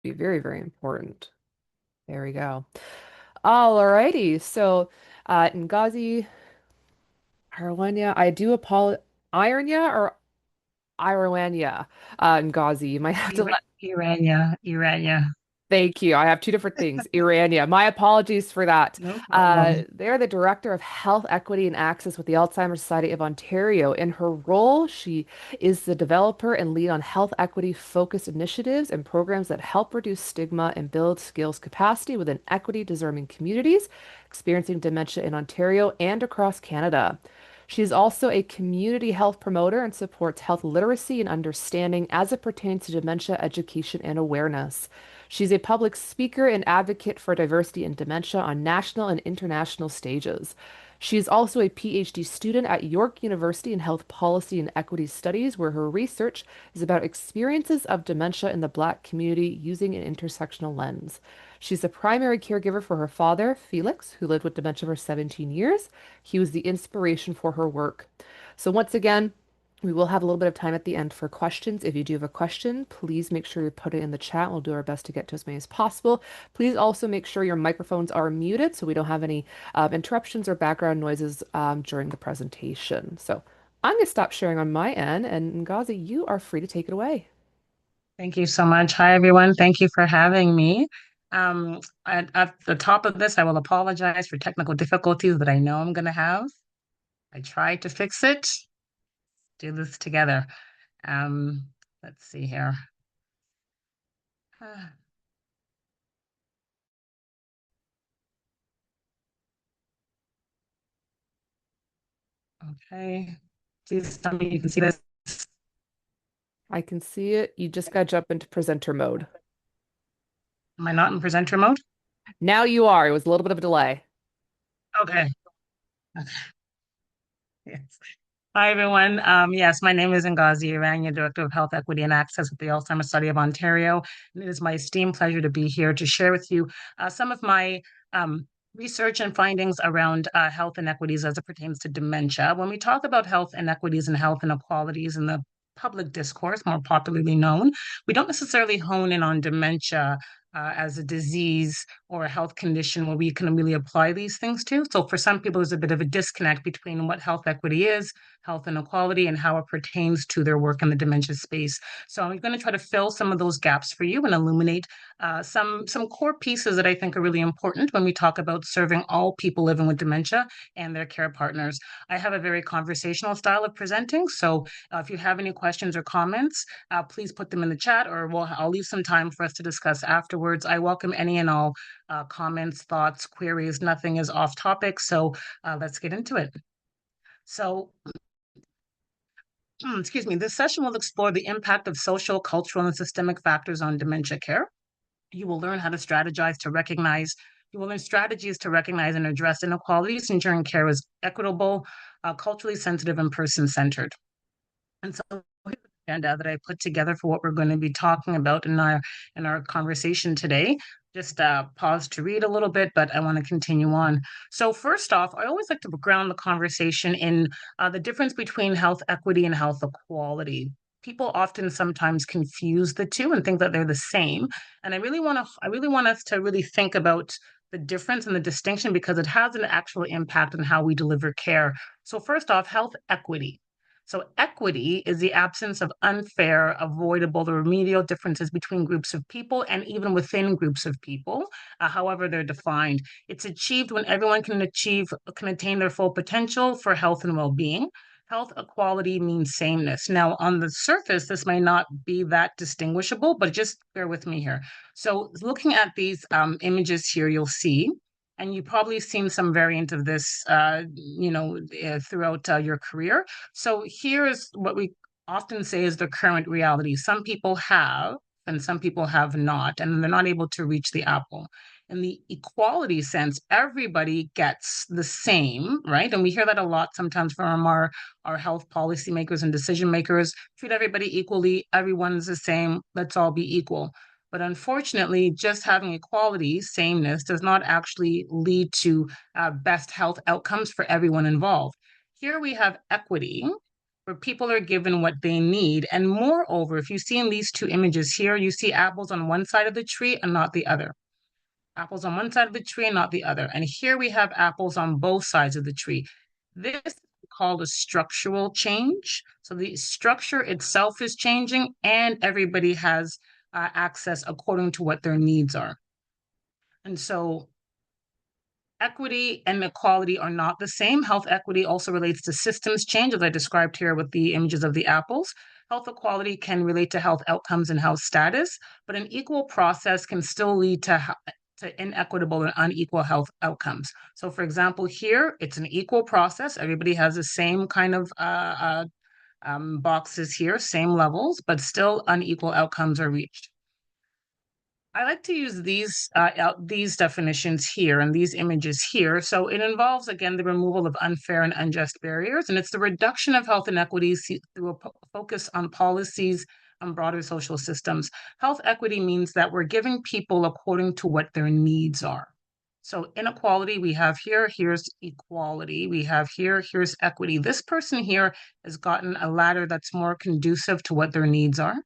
Be very, very important. There we go. Alrighty. So, Ngozi Iroanyah, I do apologize. Ironya or Iroanyah, Ngozi. You might have to Irania, Irania. Thank you. I have two different things. Irania. My apologies for that. No problem. They're the Director of Health Equity and Access with the Alzheimer's Society of Ontario. In her role, she is the developer and lead on health equity focused initiatives and programs that help reduce stigma and build skills capacity within equity deserving communities experiencing dementia in Ontario and across Canada. She is also a community health promoter and supports health literacy and understanding as it pertains to dementia education and awareness. She's a public speaker and advocate for diversity in dementia on national and international stages. She is also a PhD student at York University in Health Policy and Equity Studies, where her research is about experiences of dementia in the Black community using an intersectional lens. She's the primary caregiver for her father, Felix, who lived with dementia for 17 years. He was the inspiration for her work. So, once again, we will have a little bit of time at the end for questions. If you do have a question, please make sure you put it in the chat. We'll do our best to get to as many as possible. Please also make sure your microphones are muted so we don't have any interruptions or background noises during the presentation. So I'm going to stop sharing on my end, and Ngazi, you are free to take it away. Thank you so much. Hi, everyone. Thank you for having me. At the top of this, I will apologize for technical difficulties that I know I'm going to have. I tried to fix it, do this together. Um, let's see here. Okay. Please tell me you can see this. I can see it. You just got to jump into presenter mode. Am I not in presenter mode? Now you are. It was a little bit of a delay. Okay. Yes. Hi, everyone. Yes, my name is Ngozi Iroanyah, Director of Health Equity and Access with the Alzheimer Study of Ontario. And it is my esteemed pleasure to be here to share with you some of my research and findings around health inequities as it pertains to dementia. When we talk about health inequities and health inequalities in the public discourse, more popularly known, we don't necessarily hone in on dementia as a disease or a health condition where we can really apply these things to. So for some people, there's a bit of a disconnect between what health equity is, health inequality, and how it pertains to their work in the dementia space. So I'm going to try to fill some of those gaps for you and illuminate some core pieces that I think are really important when we talk about serving all people living with dementia and their care partners. I have a very conversational style of presenting, so if you have any questions or comments, please put them in the chat, or I'll leave some time for us to discuss afterwards. I welcome any and all comments, thoughts, queries. Nothing is off topic, so let's get into it. So, excuse me, this session will explore the impact of social, cultural, and systemic factors on dementia care. You will learn how to strategize to recognize, you will learn strategies to recognize and address inequalities, ensuring care is equitable, culturally sensitive, and person centered. And so here's the agenda that I put together for what we're going to be talking about in our conversation today. Just pause to read a little bit, but I want to continue on. So first off, I always like to ground the conversation in the difference between health equity and health equality. People often sometimes confuse the two and think that they're the same. And I really want us to really think about the difference and the distinction because it has an actual impact on how we deliver care. So first off, health equity. So, equity is the absence of unfair, avoidable, or remedial differences between groups of people and even within groups of people, however they're defined. It's achieved when everyone can attain their full potential for health and well-being. Health equality means sameness. Now, on the surface, this may not be that distinguishable, but just bear with me here. So, looking at these images here, you'll see and you've probably seen some variant of this, throughout your career. So here is what we often say is the current reality. Some people have, and some people have not, and they're not able to reach the apple. In the equality sense, everybody gets the same, right? And we hear that a lot sometimes from our health policymakers and decision makers. Treat everybody equally, everyone's the same, let's all be equal. But unfortunately, just having equality, sameness, does not actually lead to best health outcomes for everyone involved. Here we have equity, where people are given what they need. And moreover, if you see in these two images here, you see apples on one side of the tree and not the other. Apples on one side of the tree and not the other. And here we have apples on both sides of the tree. This is called a structural change. So the structure itself is changing, and everybody has access according to what their needs are. And so equity and equality are not the same. Health equity also relates to systems change, as I described here with the images of the apples. Health equality can relate to health outcomes and health status, but an equal process can still lead to inequitable and unequal health outcomes. So, for example, here it's an equal process. Everybody has the same kind of boxes here, same levels, but still unequal outcomes are reached. I like to use these definitions here and these images here. So it involves, again, the removal of unfair and unjust barriers, and it's the reduction of health inequities through a focus on policies and broader social systems. Health equity means that we're giving people according to what their needs are. So inequality we have here, here's equality. We have here, here's equity. This person here has gotten a ladder that's more conducive to what their needs are.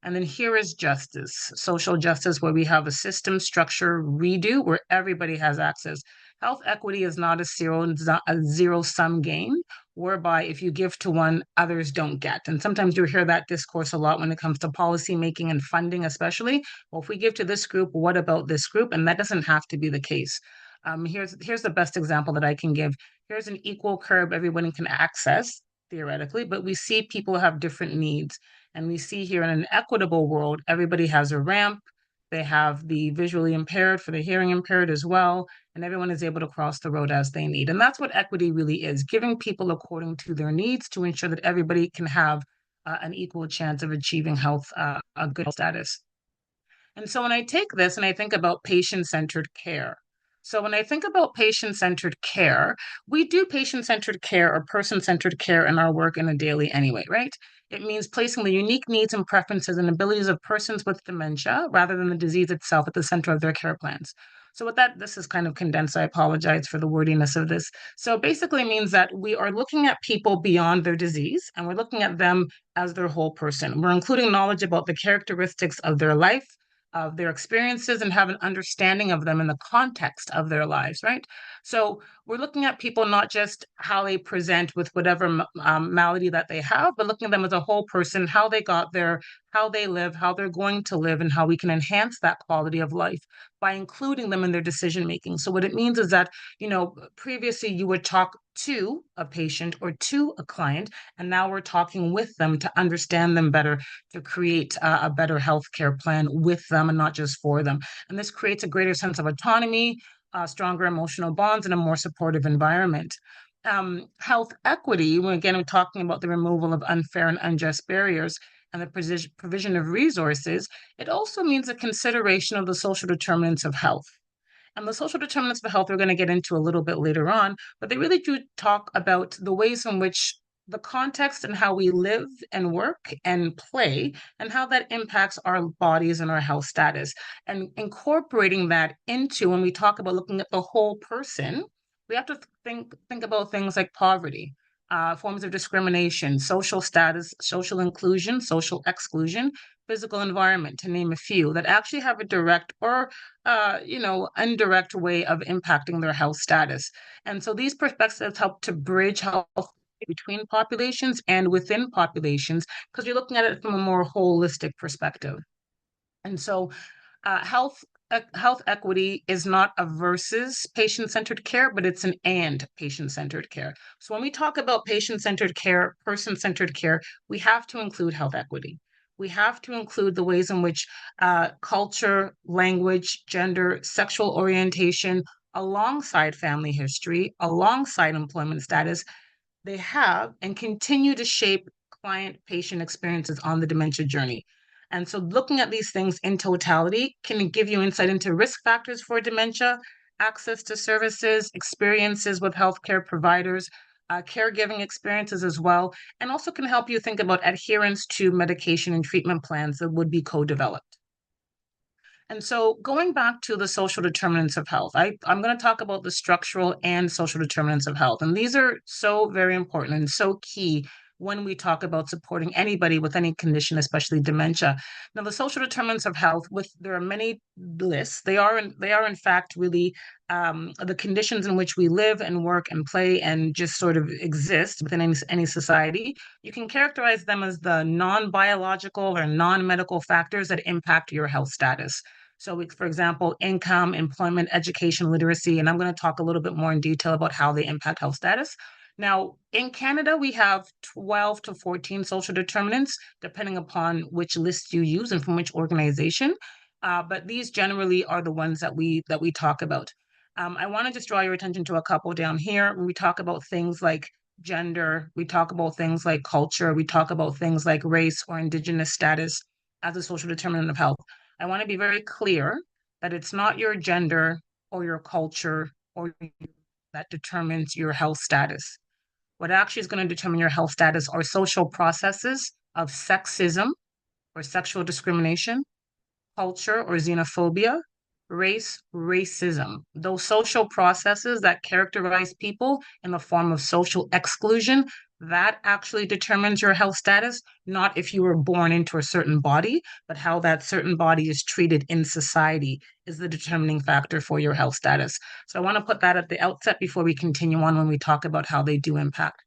And then here is justice, social justice, where we have a system structure redo where everybody has access. Health equity is not a zero sum game, whereby if you give to one, others don't get. And sometimes you hear that discourse a lot when it comes to policy making and funding, especially. Well, if we give to this group, what about this group? And that doesn't have to be the case. Here's the best example that I can give. Here's an equal curb everyone can access theoretically, but we see people have different needs. And we see here in an equitable world, everybody has a ramp. They have the visually impaired for the hearing impaired as well, and everyone is able to cross the road as they need. And that's what equity really is, giving people according to their needs to ensure that everybody can have an equal chance of achieving a good status. And so when I take this and I think about patient centered care, so when I think about patient centered care, we do patient centered care or person centered care in our work in a daily anyway, right? It means placing the unique needs and preferences and abilities of persons with dementia rather than the disease itself at the center of their care plans. So with that, this is kind of condensed. I apologize for the wordiness of this. So basically it means that we are looking at people beyond their disease and we're looking at them as their whole person. We're including knowledge about the characteristics of their life, of their experiences, and have an understanding of them in the context of their lives, right? So we're looking at people not just how they present with whatever malady that they have, but looking at them as a whole person, how they got there, how they live, how they're going to live, and how we can enhance that quality of life by including them in their decision making. So what it means is that, previously you would talk to a patient or to a client, and now we're talking with them to understand them better, to create a better healthcare plan with them and not just for them. And this creates a greater sense of autonomy, stronger emotional bonds, and a more supportive environment. Health equity, when again, we're talking about the removal of unfair and unjust barriers and the provision of resources, it also means a consideration of the social determinants of health. And the social determinants of health we're going to get into a little bit later on, but they really do talk about the ways in which the context and how we live and work and play and how that impacts our bodies and our health status. And incorporating that into when we talk about looking at the whole person, we have to think about things like poverty, forms of discrimination, social status, social inclusion, social exclusion, physical environment, to name a few, that actually have a direct or indirect way of impacting their health status. And so these perspectives help to bridge health between populations and within populations because you're looking at it from a more holistic perspective. And so health equity is not a versus patient-centered care, but it's an and patient-centered care. So when we talk about patient-centered care, person-centered care, we have to include health equity. We have to include the ways in which culture, language, gender, sexual orientation, alongside family history, alongside employment status, they have and continue to shape client patient experiences on the dementia journey. And so, looking at these things in totality can give you insight into risk factors for dementia, access to services, experiences with healthcare providers, caregiving experiences as well, and also can help you think about adherence to medication and treatment plans that would be co developed. And so going back to the social determinants of health, I'm going to talk about the structural and social determinants of health. And these are so very important and so key when we talk about supporting anybody with any condition, especially dementia. Now, the social determinants of health, with there are many lists. They are in fact really the conditions in which we live and work and play and just sort of exist within any society. You can characterize them as the non-biological or non-medical factors that impact your health status. So, for example, income, employment, education, literacy, and I'm going to talk a little bit more in detail about how they impact health status. Now, in Canada, we have 12 to 14 social determinants, depending upon which list you use and from which organization. But these generally are the ones that we talk about. I want to just draw your attention to a couple down here. When we talk about things like gender, we talk about things like culture, we talk about things like race or indigenous status as a social determinant of health. I want to be very clear that it's not your gender or your culture or that determines your health status. What actually is going to determine your health status are social processes of sexism or sexual discrimination, culture or xenophobia, race, racism. Those social processes that characterize people in the form of social exclusion, that actually determines your health status, not if you were born into a certain body, but how that certain body is treated in society is the determining factor for your health status. So I want to put that at the outset before we continue on when we talk about how they do impact.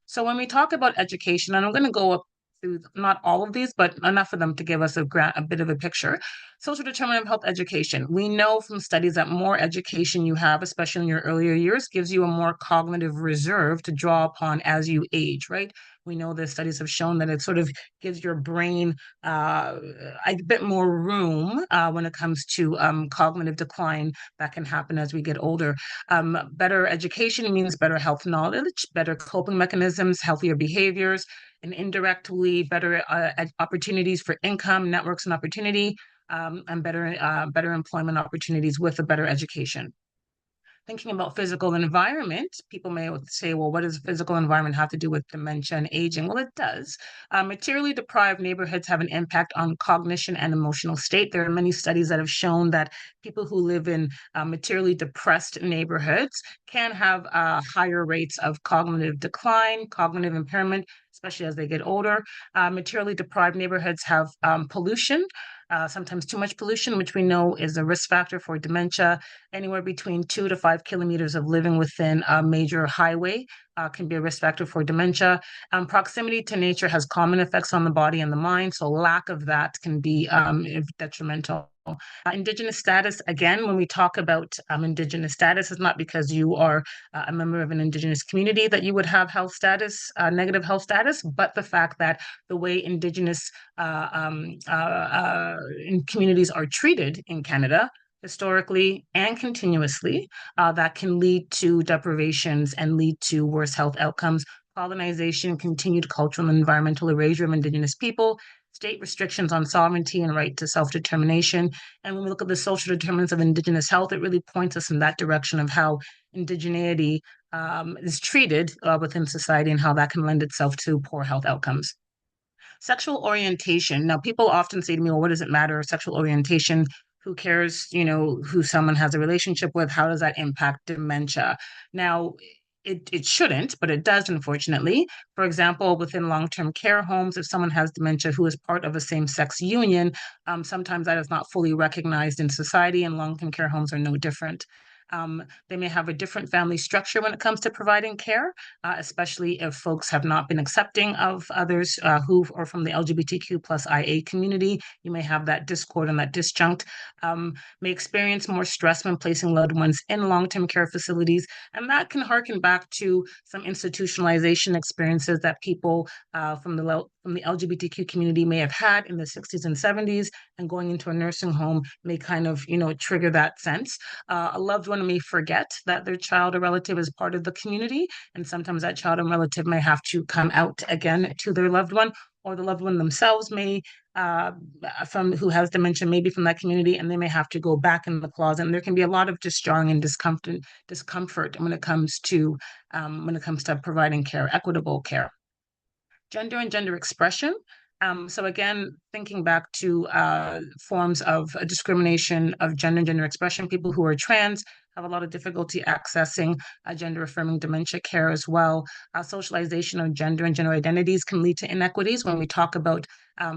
So when we talk about education, and I'm going to go up through not all of these, but enough of them to give us a bit of a picture. Social determinant of health education. We know from studies that more education you have, especially in your earlier years, gives you a more cognitive reserve to draw upon as you age, right? We know the studies have shown that it sort of gives your brain a bit more room when it comes to cognitive decline that can happen as we get older. Better education means better health knowledge, better coping mechanisms, healthier behaviors, and indirectly better opportunities for income, networks, and opportunity, and better employment opportunities with a better education. Thinking about physical environment, people may say, well, what does physical environment have to do with dementia and aging? Well, it does. Materially deprived neighborhoods have an impact on cognition and emotional state. There are many studies that have shown that people who live in materially depressed neighborhoods can have higher rates of cognitive decline, cognitive impairment, especially as they get older. Materially deprived neighborhoods have pollution, sometimes too much pollution, which we know is a risk factor for dementia. Anywhere between 2 to 5 kilometers of living within a major highway can be a risk factor for dementia. Proximity to nature has common effects on the body and the mind, so lack of that can be detrimental. Indigenous status, again, when we talk about Indigenous status, is not because you are a member of an Indigenous community that you would have health status, negative health status, but the fact that the way Indigenous communities are treated in Canada historically and continuously, that can lead to deprivations and lead to worse health outcomes. Colonization, continued cultural and environmental erasure of Indigenous people, state restrictions on sovereignty and right to self-determination. And when we look at the social determinants of Indigenous health, it really points us in that direction of how indigeneity is treated within society and how that can lend itself to poor health outcomes. Sexual orientation. Now, people often say to me, well, what does it matter? Sexual orientation, who cares, who someone has a relationship with? How does that impact dementia? Now, it shouldn't, but it does, unfortunately. For example, within long-term care homes, if someone has dementia who is part of a same-sex union, sometimes that is not fully recognized in society, and long-term care homes are no different. They may have a different family structure when it comes to providing care, especially if folks have not been accepting of others who are from the LGBTQ plus IA community. You may have that discord and that disjunct. May experience more stress when placing loved ones in long-term care facilities, and that can harken back to some institutionalization experiences that people from the LGBTQ community may have had in the 60s and 70s, and going into a nursing home may kind of, trigger that sense. A loved one may forget that their child or relative is part of the community, and sometimes that child and relative may have to come out again to their loved one, or the loved one themselves may from who has dementia, maybe from that community, and they may have to go back in the closet. And there can be a lot of disjarring and discomfort when it comes to providing care, equitable care. Gender and gender expression. So again, thinking back to forms of discrimination of gender and gender expression, people who are trans have a lot of difficulty accessing gender affirming dementia care as well. Socialization of gender and gender identities can lead to inequities when we talk about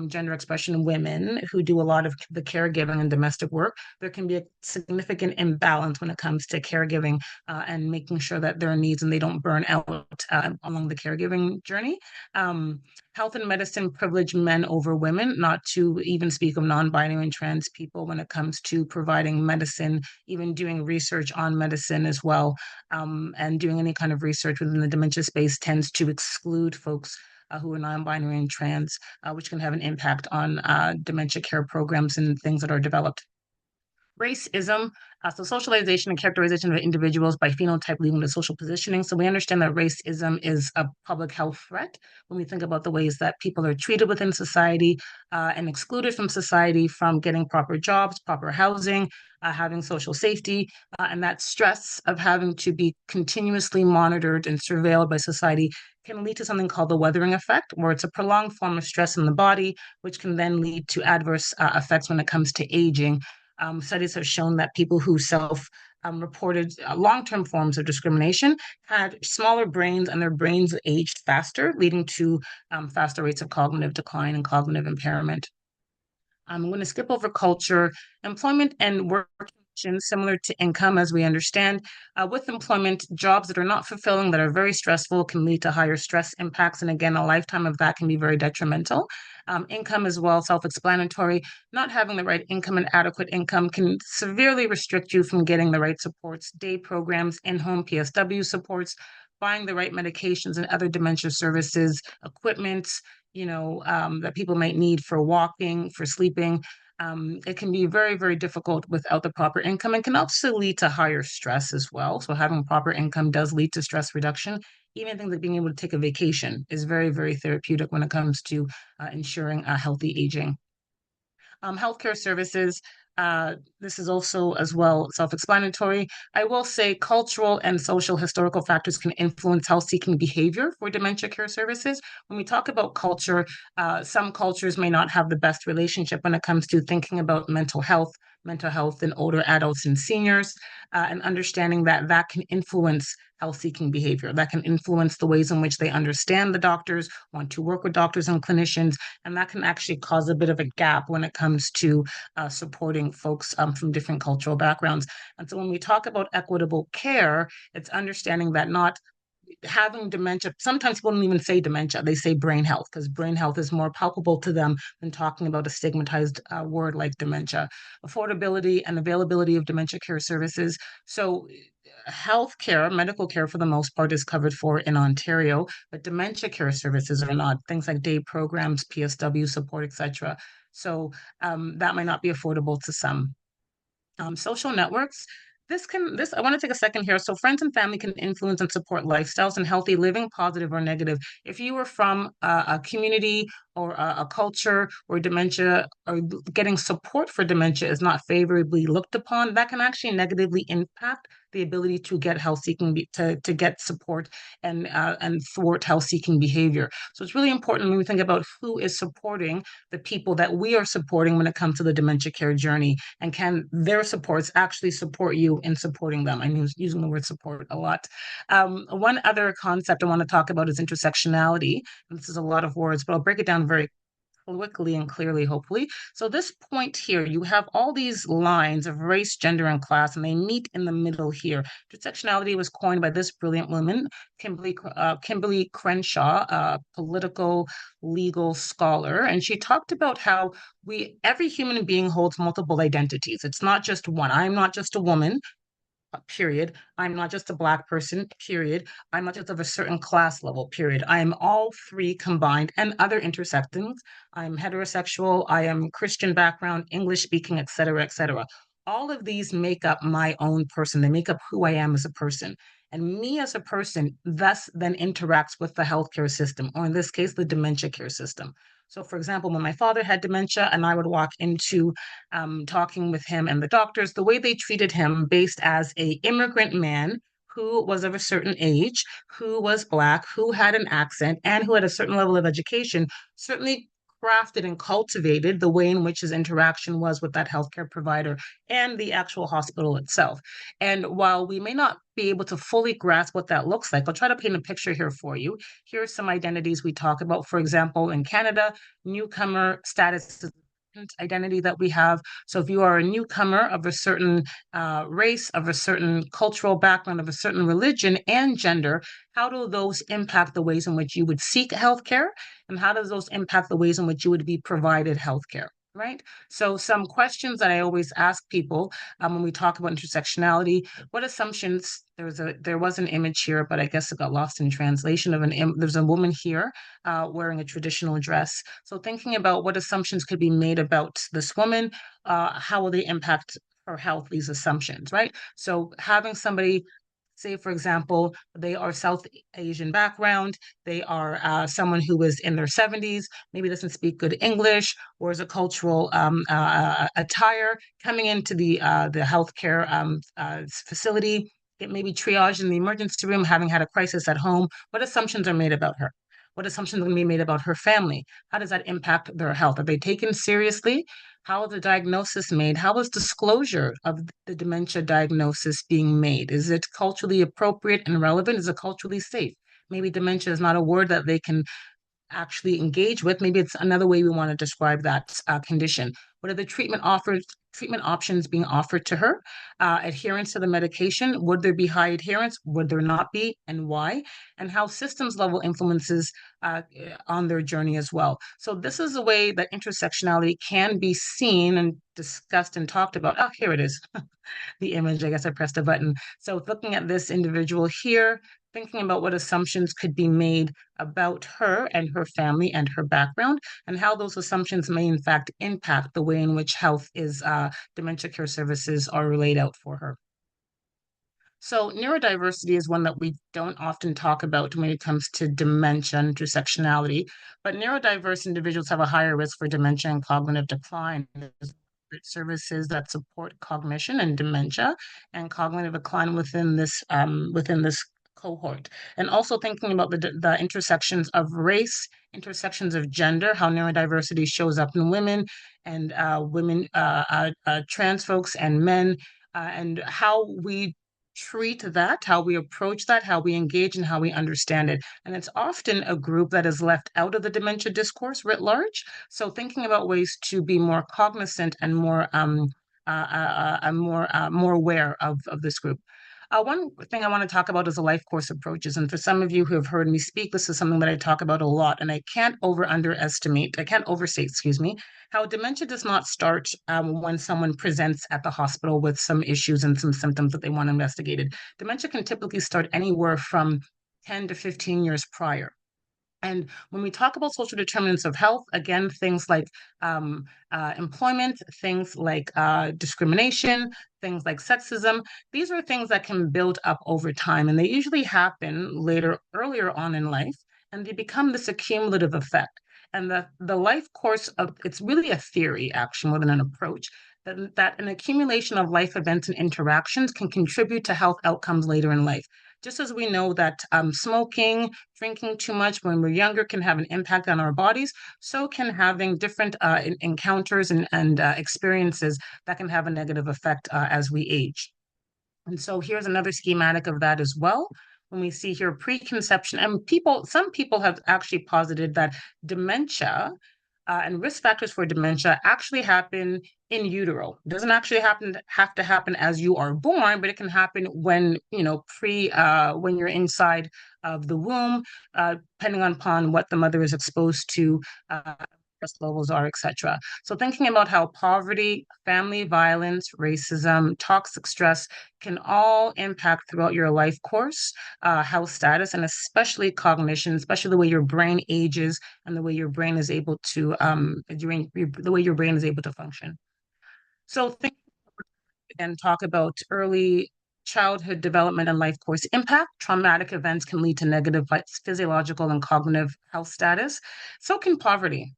gender expression women who do a lot of the caregiving and domestic work. There can be a significant imbalance when it comes to caregiving and making sure that their needs and they don't burn out along the caregiving journey. Um, Health and medicine privilege men over women, not to even speak of non-binary and trans people when it comes to providing medicine, even doing research on medicine as well, and doing any kind of research within the dementia space tends to exclude folks who are non-binary and trans, which can have an impact on dementia care programs and things that are developed. Racism, so socialization and characterization of individuals by phenotype leading to social positioning. So we understand that racism is a public health threat when we think about the ways that people are treated within society and excluded from society from getting proper jobs, proper housing, having social safety, and that stress of having to be continuously monitored and surveilled by society can lead to something called the weathering effect, where it's a prolonged form of stress in the body, which can then lead to adverse effects when it comes to aging. Studies have shown that people who self reported long-term forms of discrimination had smaller brains and their brains aged faster, leading to faster rates of cognitive decline and cognitive impairment. I'm going to skip over culture, employment, and work conditions similar to income, as we understand. With employment, jobs that are not fulfilling, that are very stressful, can lead to higher stress impacts. And again, a lifetime of that can be very detrimental. Income as well, self-explanatory. Not having the right income and adequate income can severely restrict you from getting the right supports, day programs, in-home PSW supports, buying the right medications and other dementia services, equipment, that people might need for walking, for sleeping. It can be very, very difficult without the proper income and can also lead to higher stress as well. So having proper income does lead to stress reduction. Even things like being able to take a vacation is very, very therapeutic when it comes to ensuring a healthy aging. Healthcare services. This is also as well self-explanatory. I will say cultural and social historical factors can influence health-seeking behavior for dementia care services. When we talk about culture, some cultures may not have the best relationship when it comes to thinking about mental health in older adults and seniors, and understanding that that can influence health-seeking behavior. That can influence the ways in which they understand the doctors, want to work with doctors and clinicians, and that can actually cause a bit of a gap when it comes to supporting folks from different cultural backgrounds. And so when we talk about equitable care, it's understanding that not having dementia, sometimes people don't even say dementia, they say brain health because brain health is more palpable to them than talking about a stigmatized word like dementia. Affordability and availability of dementia care services. So health care, medical care for the most part is covered for in Ontario, but dementia care services are not. Things like day programs, PSW support, etc. So that might not be affordable to some. Social networks. I want to take a second here. So friends and family can influence and support lifestyles and healthy living, positive or negative. If you are from a community or a culture where dementia or getting support for dementia is not favorably looked upon, that can actually negatively impact the ability to get health seeking to get support and thwart health seeking behavior. So it's really important when we think about who is supporting the people that we are supporting when it comes to the dementia care journey, and can their supports actually support you in supporting them. I'm using the word support a lot. One other concept I want to talk about is intersectionality. And this is a lot of words, but I'll break it down very quickly and clearly, hopefully. So this point here, you have all these lines of race, gender, and class, and they meet in the middle here. Intersectionality was coined by this brilliant woman, Kimberly Crenshaw, a political legal scholar, and she talked about how every human being holds multiple identities. It's not just one. I'm not just a woman, period. I'm not just a Black person, period. I'm not just of a certain class level, period. I am all three combined and other intersections. I'm heterosexual, I am Christian background, English speaking, et cetera, et cetera. All of these make up my own person. They make up who I am as a person. And me as a person thus then interacts with the healthcare system, or in this case, the dementia care system. So, for example, when my father had dementia and I would walk into talking with him and the doctors, the way they treated him based as a immigrant man who was of a certain age, who was Black, who had an accent, and who had a certain level of education certainly crafted and cultivated the way in which his interaction was with that healthcare provider and the actual hospital itself. And while we may not be able to fully grasp what that looks like, I'll try to paint a picture here for you. Here are some identities we talk about. For example, in Canada, newcomer status is identity that we have. So if you are a newcomer of a certain race, of a certain cultural background, of a certain religion and gender, how do those impact the ways in which you would seek healthcare? And how does those impact the ways in which you would be provided healthcare? Right. So, some questions that I always ask people when we talk about intersectionality: what assumptions? There was an image here, but I guess it got lost in translation. There's a woman here wearing a traditional dress. So, thinking about what assumptions could be made about this woman, how will they impact her health? These assumptions, right? So, having somebody say, for example, they are South Asian background, they are someone who is in their 70s, maybe doesn't speak good English, or is a cultural attire coming into the healthcare facility, get maybe triaged in the emergency room, having had a crisis at home. What assumptions are made about her? What assumptions are going to be made about her family? How does that impact their health? Are they taken seriously? How is the diagnosis made? How is disclosure of the dementia diagnosis being made? Is it culturally appropriate and relevant? Is it culturally safe? Maybe dementia is not a word that they can actually engage with. Maybe it's another way we want to describe that condition. What are the treatment options being offered to her? Adherence to the medication. Would there be high adherence? Would there not be? And why? And how systems level influences on their journey as well. So this is a way that intersectionality can be seen and discussed and talked about. Oh, here it is. The image. I guess I pressed a button. So looking at this individual here, thinking about what assumptions could be made about her and her family and her background, and how those assumptions may in fact impact the way in which health is dementia care services are laid out for her. So neurodiversity is one that we don't often talk about when it comes to dementia and intersectionality, but neurodiverse individuals have a higher risk for dementia and cognitive decline. There's services that support cognition and dementia and cognitive decline within this cohort. And also thinking about the intersections of race, intersections of gender, how neurodiversity shows up in women and trans folks and men, and how we treat that, how we approach that, how we engage, and how we understand it. And it's often a group that is left out of the dementia discourse writ large. So thinking about ways to be more cognizant and more aware of this group. One thing I want to talk about is the life course approaches. And for some of you who have heard me speak, this is something that I talk about a lot. And I can't overstate, excuse me, how dementia does not start when someone presents at the hospital with some issues and some symptoms that they want investigated. Dementia can typically start anywhere from 10 to 15 years prior. And when we talk about social determinants of health, again, things like employment, things like discrimination, things like sexism, these are things that can build up over time. And they usually happen earlier on in life, and they become this accumulative effect. And the life course of it's really a theory, actually, more than an approach, that an accumulation of life events and interactions can contribute to health outcomes later in life. Just as we know that smoking, drinking too much when we're younger can have an impact on our bodies, so can having different encounters and experiences that can have a negative effect as we age. And so here's another schematic of that as well. When we see here preconception, and some people have actually posited that dementia and risk factors for dementia actually happen in utero. It doesn't actually have to happen as you are born, but it can happen when when you're inside of the womb, depending upon what the mother is exposed to. Stress levels are, etc. So thinking about how poverty, family violence, racism, toxic stress can all impact throughout your life course, health status, and especially cognition, especially the way your brain ages and the way your brain is able to the way your brain is able to function. So think and talk about early childhood development and life course impact. Traumatic events can lead to negative physiological and cognitive health status. So can poverty.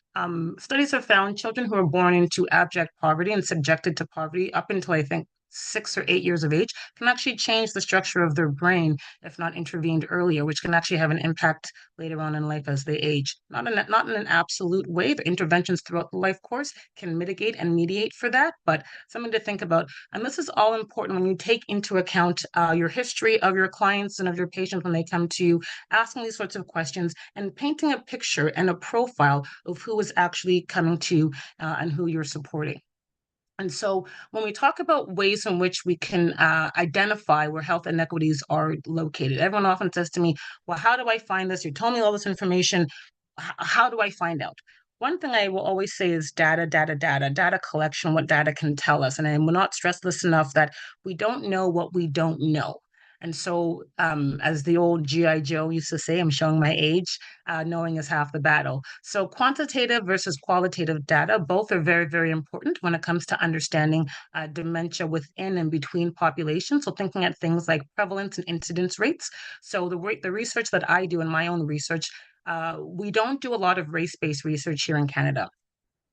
Studies have found children who are born into abject poverty and subjected to poverty up until I think 6 or 8 years of age can actually change the structure of their brain if not intervened earlier, which can actually have an impact later on in life as they age. Not in an absolute way. The interventions throughout the life course can mitigate and mediate for that, but something to think about. And this is all important when you take into account your history of your clients and of your patients when they come to you, asking these sorts of questions and painting a picture and a profile of who is actually coming to you and who you're supporting. And so, when we talk about ways in which we can identify where health inequities are located, everyone often says to me, well, how do I find this? You told me all this information. How do I find out? One thing I will always say is data, data, data, data collection, what data can tell us. And I will not stress this enough that we don't know what we don't know. And so, as the old G.I. Joe used to say, I'm showing my age, knowing is half the battle. So, quantitative versus qualitative data, both are very, very important when it comes to understanding dementia within and between populations. So, thinking at things like prevalence and incidence rates. So, the research that I do in my own research, we don't do a lot of race based research here in Canada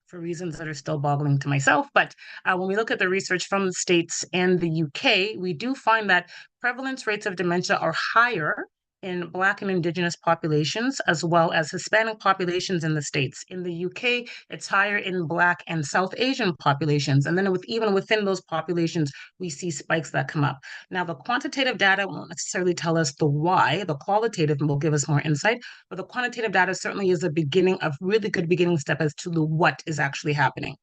for reasons that are still boggling to myself. But when we look at the research from the States and the UK, we do find that prevalence rates of dementia are higher in Black and Indigenous populations, as well as Hispanic populations in the States. In the UK, it's higher in Black and South Asian populations. And then even within those populations, we see spikes that come up. Now, the quantitative data won't necessarily tell us the why. The qualitative will give us more insight, but the quantitative data certainly is a beginning, a really good beginning step as to the what is actually happening.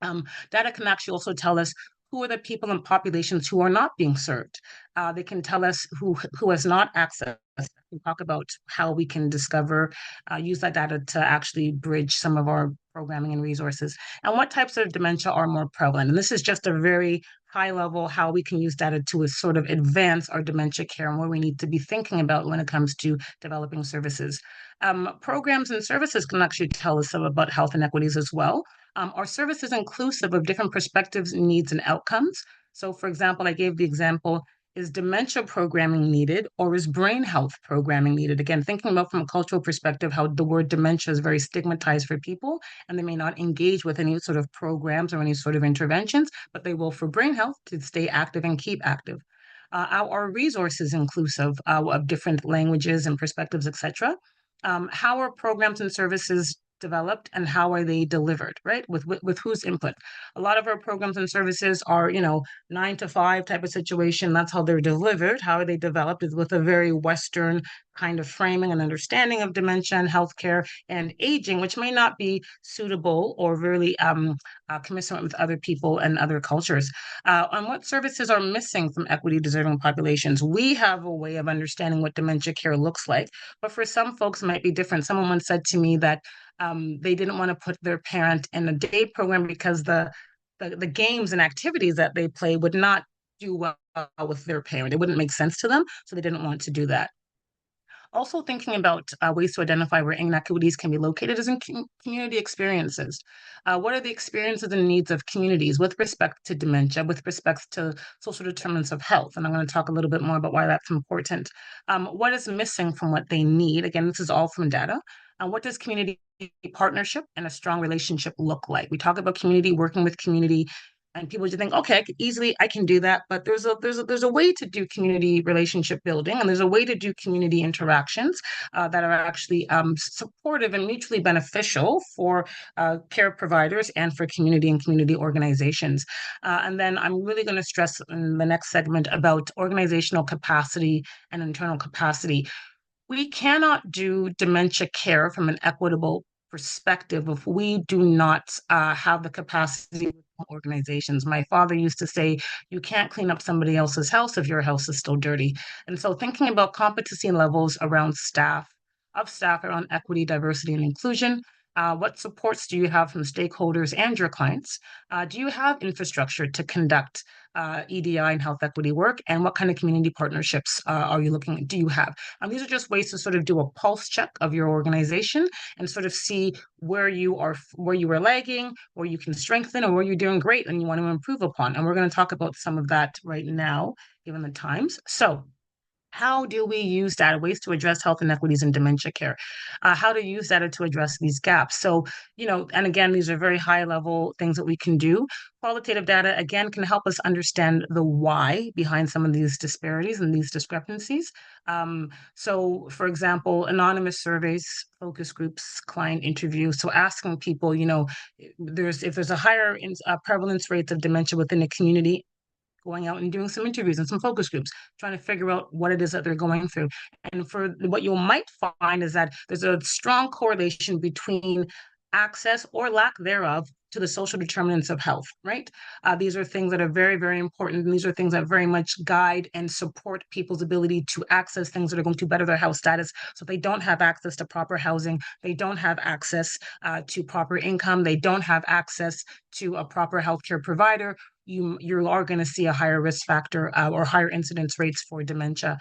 Data can actually also tell us who are the people in populations who are not being served. They can tell us who has not access. We talk about how we can discover, use that data to actually bridge some of our programming and resources, and what types of dementia are more prevalent. And this is just a very high level how we can use data to sort of advance our dementia care and where we need to be thinking about when it comes to developing services. Programs and services can actually tell us some about health inequities as well. Our service is inclusive of different perspectives, needs, and outcomes. So, for example, I gave the example, is dementia programming needed or is brain health programming needed? Again, thinking about from a cultural perspective, how the word dementia is very stigmatized for people and they may not engage with any sort of programs or any sort of interventions, but they will for brain health to stay active and keep active. Our resources inclusive of different languages and perspectives, etc. How are programs and services developed and how are they delivered, right? With whose input? A lot of our programs and services are, 9 to 5 type of situation. That's how they're delivered. How are they developed is with a very Western kind of framing and understanding of dementia and healthcare and aging, which may not be suitable or really commensurate with other people and other cultures. On what services are missing from equity deserving populations? We have a way of understanding what dementia care looks like, but for some folks, it might be different. Someone once said to me that they didn't want to put their parent in a day program because the games and activities that they play would not do well with their parent. It wouldn't make sense to them, so they didn't want to do that. Also, thinking about ways to identify where inequities can be located is in community experiences. What are the experiences and needs of communities with respect to dementia, with respect to social determinants of health? And I'm going to talk a little bit more about why that's important. What is missing from what they need? Again, this is all from data. What does community partnership and a strong relationship look like? We talk about community, working with community, and people just think, okay, I can do that. But there's a way to do community relationship building, and there's a way to do community interactions that are actually supportive and mutually beneficial for care providers and for community and community organizations. And then I'm really going to stress in the next segment about organizational capacity and internal capacity. We cannot do dementia care from an equitable perspective if we do not have the capacity within organizations. My father used to say, you can't clean up somebody else's house if your house is still dirty. And so thinking about competency levels around staff around equity, diversity, and inclusion. What supports do you have from stakeholders and your clients? Do you have infrastructure to conduct EDI and health equity work? And what kind of community partnerships are you looking at? Do you have? These are just ways to sort of do a pulse check of your organization and sort of see where you are lagging, where you can strengthen, or where you're doing great and you want to improve upon. And we're going to talk about some of that right now, given the times. So How do we use data, ways to address health inequities in dementia care? How to use data to address these gaps. So, and again, these are very high level things that we can do. Qualitative data, again, can help us understand the why behind some of these disparities and these discrepancies. So, for example, anonymous surveys, focus groups, client interviews. So, asking people, if there's a higher prevalence rates of dementia within a community, going out and doing some interviews and some focus groups, trying to figure out what it is that they're going through. And for what you might find is that there's a strong correlation between access or lack thereof to the social determinants of health, right? These are things that are very, very important. And these are things that very much guide and support people's ability to access things that are going to better their health status. So if they don't have access to proper housing, they don't have access to proper income, they don't have access to a proper healthcare provider, you are going to see a higher risk factor or higher incidence rates for dementia.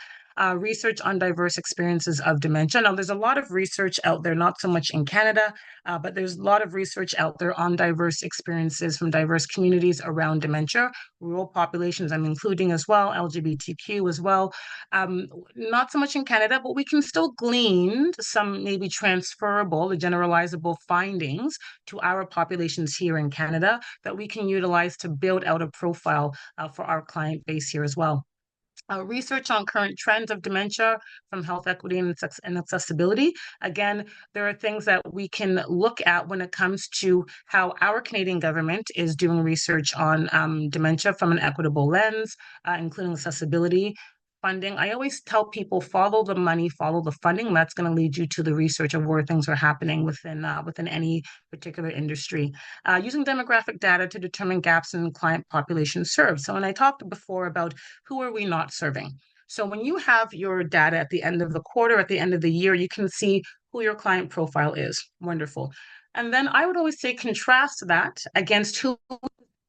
Research on diverse experiences of dementia. Now, there's a lot of research out there, not so much in Canada, but there's a lot of research out there on diverse experiences from diverse communities around dementia, rural populations, I'm including as well, LGBTQ as well. Not so much in Canada, but we can still glean some maybe transferable, generalizable findings to our populations here in Canada that we can utilize to build out a profile for our client base here as well. Research on current trends of dementia from health equity and accessibility. Again, there are things that we can look at when it comes to how our Canadian government is doing research on dementia from an equitable lens, including accessibility. Funding. I always tell people follow the money, follow the funding. That's going to lead you to the research of where things are happening within any particular industry. Using demographic data to determine gaps in client population served. So when I talked before about who are we not serving? So when you have your data at the end of the quarter, at the end of the year, you can see who your client profile is. Wonderful. And then I would always say contrast that against who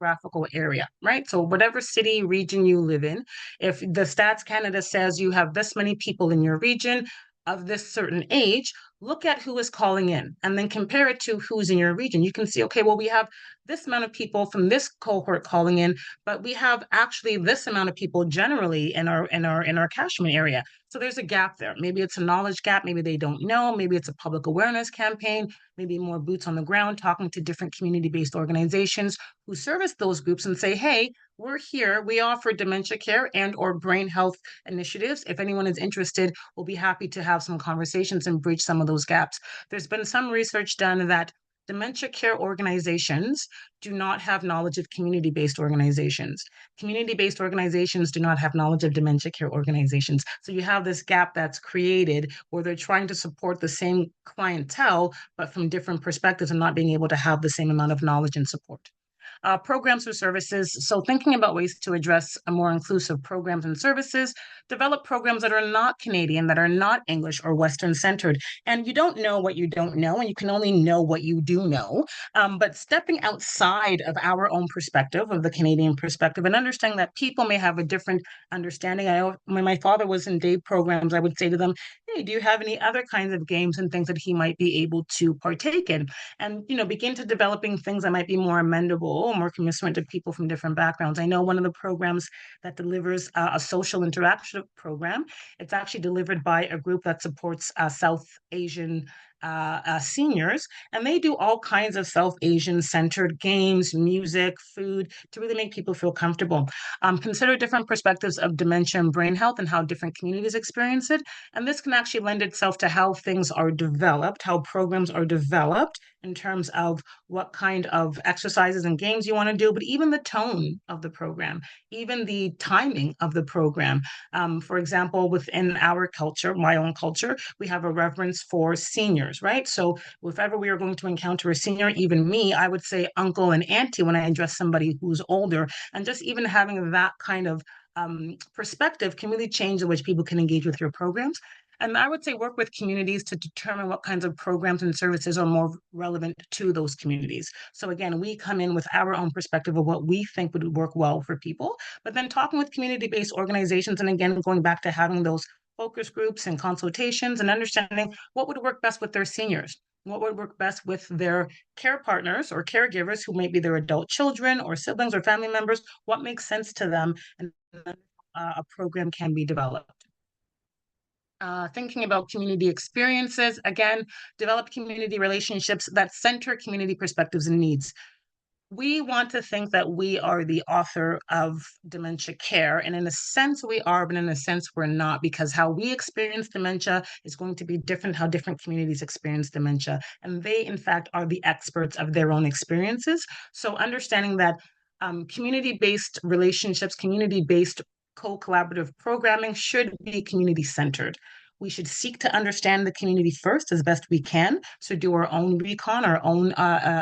geographical area, right? So whatever city, region you live in, if the Stats Canada says you have this many people in your region of this certain age, look at who is calling in and then compare it to who's in your region. You can see, okay, well, we have this amount of people from this cohort calling in, but we have actually this amount of people generally in our catchment area. So there's a gap there. Maybe it's a knowledge gap. Maybe they don't know. Maybe it's a public awareness campaign. Maybe more boots on the ground, talking to different community-based organizations who service those groups and say, hey, we're here. We offer dementia care and or brain health initiatives. If anyone is interested, we'll be happy to have some conversations and bridge some of those gaps. There's been some research done that dementia care organizations do not have knowledge of community-based organizations. Community-based organizations do not have knowledge of dementia care organizations. So you have this gap that's created where they're trying to support the same clientele, but from different perspectives and not being able to have the same amount of knowledge and support. Programs or services. So, thinking about ways to address a more inclusive programs and services, develop programs that are not Canadian, that are not English or Western centered. And you don't know what you don't know, and you can only know what you do know. But stepping outside of our own perspective, of the Canadian perspective, and understanding that people may have a different understanding. When my father was in day programs, I would say to them, hey, do you have any other kinds of games and things that he might be able to partake in? And begin to developing things that might be more amendable, more commiserate to people from different backgrounds. I know one of the programs that delivers a social interaction program. It's actually delivered by a group that supports South Asian seniors, and they do all kinds of South Asian centered games, music, food to really make people feel comfortable. Consider different perspectives of dementia and brain health and how different communities experience it. And this can actually lend itself to how things are developed, how programs are developed in terms of what kind of exercises and games you want to do, but even the tone of the program, even the timing of the program. For example, within our culture, my own culture, we have a reverence for seniors, right? So if ever we are going to encounter a senior, even me, I would say uncle and auntie when I address somebody who's older. And just even having that kind of perspective can really change the way people can engage with your programs. And I would say work with communities to determine what kinds of programs and services are more relevant to those communities. So again, we come in with our own perspective of what we think would work well for people, but then talking with community-based organizations, and again, going back to having those focus groups and consultations and understanding what would work best with their seniors, what would work best with their care partners or caregivers who may be their adult children or siblings or family members, what makes sense to them, and a program can be developed. Thinking about community experiences, again, develop community relationships that center community perspectives and needs. We want to think that we are the author of dementia care. And in a sense, we are, but in a sense, we're not, because how we experience dementia is going to be different, how different communities experience dementia. And they, in fact, are the experts of their own experiences. So understanding that community based relationships, community based co collaborative programming should be community centered. We should seek to understand the community first as best we can. So, do our own recon, our own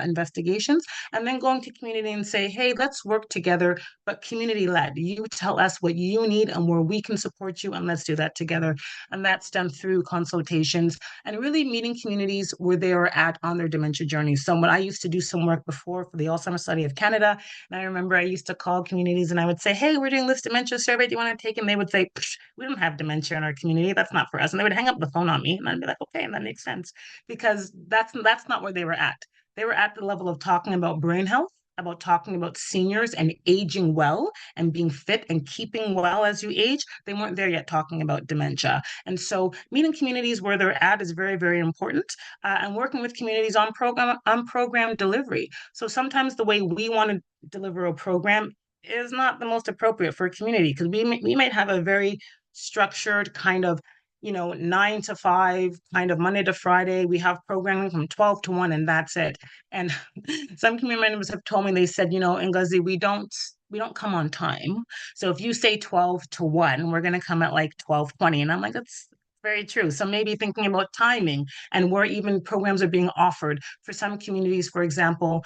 investigations, and then going to community and say, hey, let's work together, but community led. You tell us what you need and where we can support you, and let's do that together. And that's done through consultations and really meeting communities where they are at on their dementia journey. So, when I used to do some work before for the Alzheimer Study of Canada, and I remember I used to call communities and I would say, hey, we're doing this dementia survey. Do you want to take it? And they would say, we don't have dementia in our community. That's not for us. And they would hang up the phone on me. And I'd be like, okay, and that makes sense. Because that's not where they were at. They were at the level of talking about brain health, about talking about seniors and aging well and being fit and keeping well as you age. They weren't there yet talking about dementia. And so meeting communities where they're at is very, very important. And working with communities on program delivery. So sometimes the way we want to deliver a program is not the most appropriate for a community, because we might have a very structured kind of 9 to 5, kind of Monday to Friday. We have programming from 12 to 1, and that's it. And some community members have told me, they said, Ngozi, we don't come on time. So if you say 12 to 1, we're gonna come at like 12:20. And I'm like, that's very true. So maybe thinking about timing and where even programs are being offered. For some communities, for example,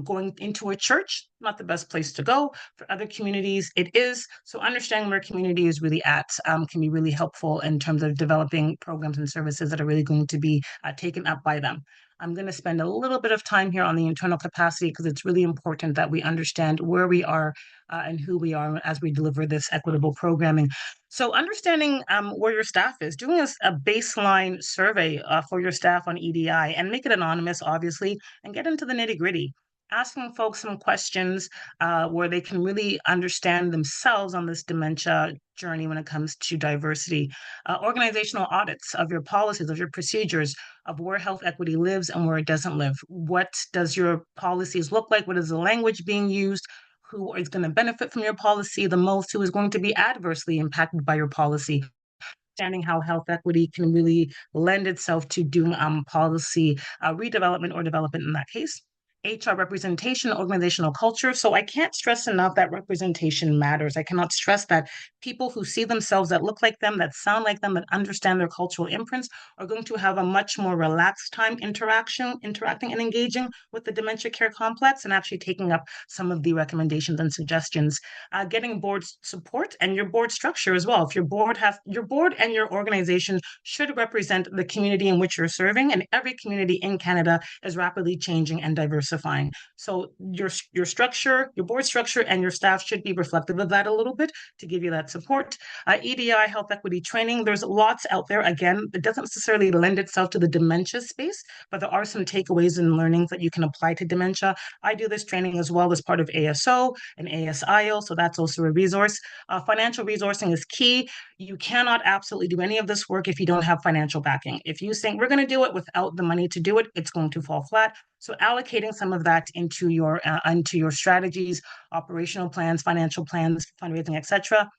going into a church, not the best place to go. For other communities, it is. So understanding where community is really at can be really helpful in terms of developing programs and services that are really going to be taken up by them. I'm going to spend a little bit of time here on the internal capacity, because it's really important that we understand where we are and who we are as we deliver this equitable programming. So understanding where your staff is, doing a baseline survey for your staff on EDI, and make it anonymous, obviously, and get into the nitty gritty. Asking folks some questions where they can really understand themselves on this dementia journey when it comes to diversity. Organizational audits of your policies, of your procedures, of where health equity lives and where it doesn't live. What does your policies look like? What is the language being used? Who is going to benefit from your policy the most? Who is going to be adversely impacted by your policy? Understanding how health equity can really lend itself to doing policy redevelopment or development in that case. HR representation, organizational culture. So I can't stress enough that representation matters. I cannot stress that people who see themselves, that look like them, that sound like them, that understand their cultural imprints, are going to have a much more relaxed time interacting and engaging with the dementia care complex, and actually taking up some of the recommendations and suggestions. Getting board support and your board structure as well. If your board and your organization should represent the community in which you're serving, and every community in Canada is rapidly changing and diversifying. So your structure, your board structure, and your staff should be reflective of that a little bit to give you that support. EDI, health equity training. There's lots out there. Again, it doesn't necessarily lend itself to the dementia space, but there are some takeaways and learnings that you can apply to dementia. I do this training as well as part of ASO and ASIO, so that's also a resource. Financial resourcing is key. You cannot absolutely do any of this work if you don't have financial backing. If you think we're going to do it without the money to do it, it's going to fall flat. So allocating some of that into your strategies, operational plans, financial plans, fundraising, etc.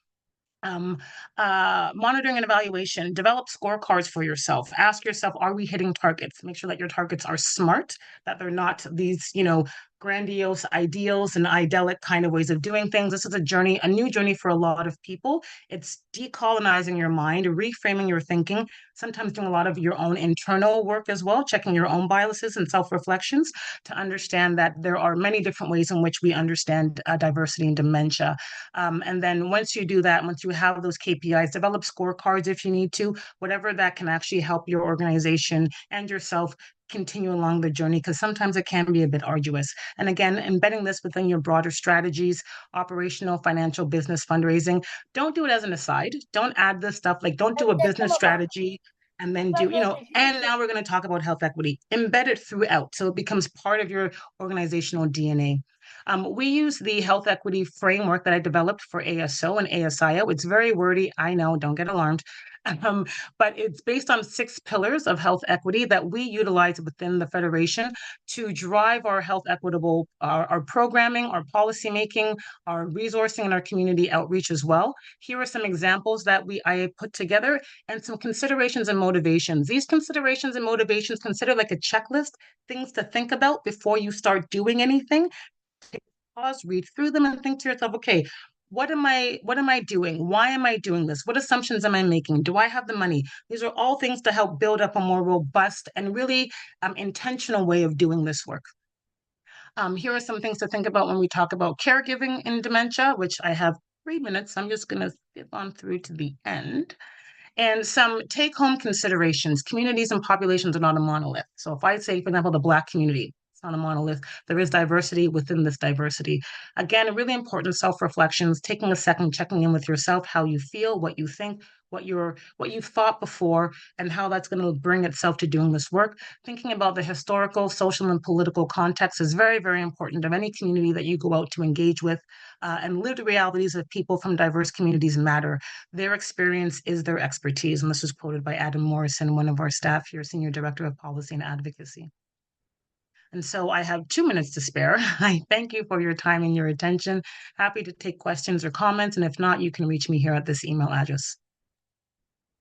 Monitoring and evaluation. Develop scorecards for yourself. Ask yourself, are we hitting targets? Make sure that your targets are smart, that they're not these, grandiose ideals and idyllic kind of ways of doing things. This is a new journey for a lot of people. It's decolonizing your mind, reframing your thinking, sometimes doing a lot of your own internal work as well, checking your own biases and self-reflections to understand that there are many different ways in which we understand diversity and dementia. And then once you do that, once you have those KPIs, develop scorecards if you need to, whatever that can actually help your organization and yourself continue along the journey, because sometimes it can be a bit arduous. And again, embedding this within your broader strategies, operational, financial, business, fundraising. Don't do it as an aside. Don't add this stuff, like don't do a business strategy and then and now we're going to talk about health equity. Embed it throughout so it becomes part of your organizational DNA. We use the health equity framework that I developed for ASO and ASIO. It's very wordy, I know, don't get alarmed. Um, but it's based on 6 pillars of health equity that we utilize within the Federation to drive our health equitable, our programming, our policy making, our resourcing, and our community outreach as well. Here are some examples that I put together and some considerations and motivations. These considerations and motivations consider like a checklist, things to think about before you start doing anything. Take a pause, read through them, and think to yourself, okay, what am I doing? Why am I doing this? What assumptions am I making? Do I have the money? These are all things to help build up a more robust and really intentional way of doing this work. Here are some things to think about when we talk about caregiving in dementia, which I have 3 minutes. I'm just going to skip on through to the end. And some take home considerations. Communities and populations are not a monolith. So if I say, for example, the Black community, it's not a monolith. There is diversity within this diversity. Again, really important self-reflections, taking a second, checking in with yourself, how you feel, what you think, what you've thought before, and how that's going to bring itself to doing this work. Thinking about the historical, social, and political context is very, very important of any community that you go out to engage with. And lived realities of people from diverse communities matter. Their experience is their expertise. And this was quoted by Adam Morrison, one of our staff here, Senior Director of Policy and Advocacy. And so I have 2 minutes to spare. I thank you for your time and your attention. Happy to take questions or comments. And if not, you can reach me here at this email address.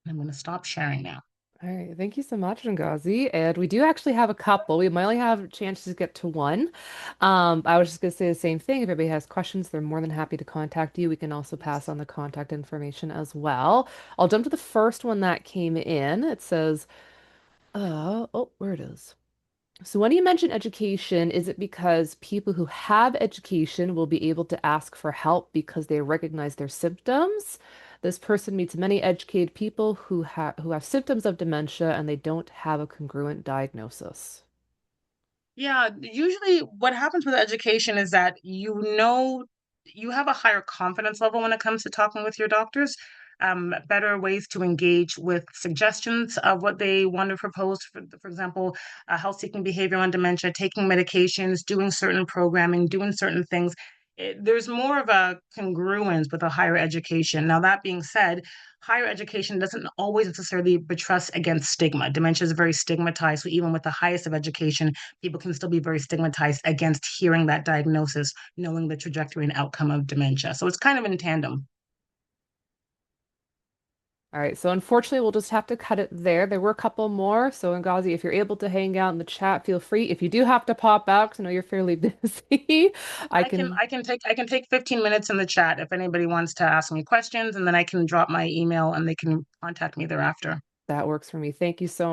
I'm going to stop sharing now. All right, thank you so much, Ngozi. And we do actually have a couple. We might only have a chance to get to one. I was just gonna say the same thing. If anybody has questions, they're more than happy to contact you. We can also pass Yes. on the contact information as well. I'll jump to the first one that came in. It says, oh, where it is. So when you mention education, is it because people who have education will be able to ask for help because they recognize their symptoms? This person meets many educated people who have symptoms of dementia and they don't have a congruent diagnosis. Yeah, usually what happens with education is that you have a higher confidence level when it comes to talking with your doctors, better ways to engage with suggestions of what they want to propose. For example, health-seeking behavior on dementia, taking medications, doing certain programming, doing certain things. There's more of a congruence with a higher education. Now, that being said, higher education doesn't always necessarily buttress against stigma. Dementia is very stigmatized. So even with the highest of education, people can still be very stigmatized against hearing that diagnosis, knowing the trajectory and outcome of dementia. So it's kind of in tandem. All right, so unfortunately, we'll just have to cut it there. There were a couple more. So, Ngozi, if you're able to hang out in the chat, feel free. If you do have to pop out, because I know you're fairly busy, I I can can, I can take I can take 15 minutes in the chat if anybody wants to ask me questions, and then I can drop my email and they can contact me thereafter. that works for me. Thank you so